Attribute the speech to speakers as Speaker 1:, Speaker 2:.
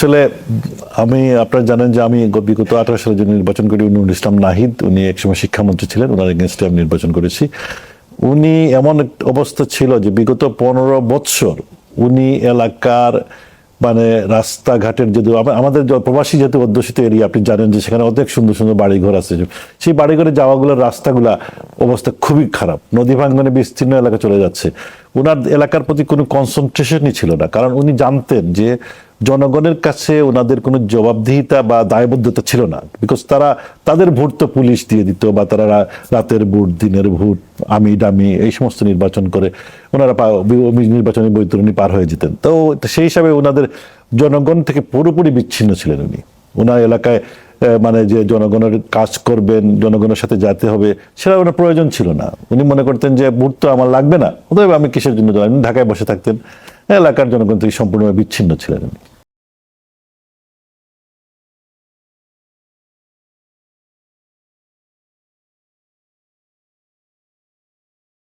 Speaker 1: আসলে আমি আপনারা জানেন যে আমি বিগত 18 সালে যে নির্বাচন করি নুরুল ইসলাম নাহিদ, উনি একসময় শিক্ষামন্ত্রী ছিলেন, ওনার এগেনস্টে আমি নির্বাচন করেছি। উনি এমন একটা অবস্থা ছিল যে বিগত 15 বৎসর উনি এলাকার মানে রাস্তাঘাটের যেহেতু আমাদের প্রবাসী যেহেতু অধ্যুষিত এরিয়া, আপনি জানেন যে সেখানে অনেক সুন্দর সুন্দর বাড়িঘর আছে, সেই বাড়িঘরে যাওয়াগুলোর রাস্তাগুলা অবস্থা খুবই খারাপ, নদী ভাঙ্গনে বিস্তীর্ণ এলাকা চলে যাচ্ছে। ওনার এলাকার প্রতি কোনো কনসেন্ট্রেশনই ছিল না, কারণ উনি জানতেন যে জনগণের কাছে ওনাদের কোনো জবাবদিহিতা বা দায়বদ্ধতা ছিল না, বিকজ তাদের ভোট তো পুলিশ দিয়ে দিত, বা তারা রাতের ভোট, দিনের ভোট, আমি ডামি এই সমস্ত নির্বাচন করে ওনারা নির্বাচনী বৈতরণী পার হয়ে যেতেন। তো সেই হিসাবে ওনাদের জনগণ থেকে পুরোপুরি বিচ্ছিন্ন ছিলেন উনি। ওনার এলাকায় মানে যে জনগণের কাজ করবেন, জনগণের সাথে যেতে হবে, সেটা ওনার প্রয়োজন ছিল না। উনি মনে করতেন যে ভোট তো আমার লাগবে না, অতএব আমি কিসের জন্য ঢাকায় বসে থাকতেন। এলাকার জনগণ থেকে সম্পূর্ণভাবে বিচ্ছিন্ন ছিলেন উনি।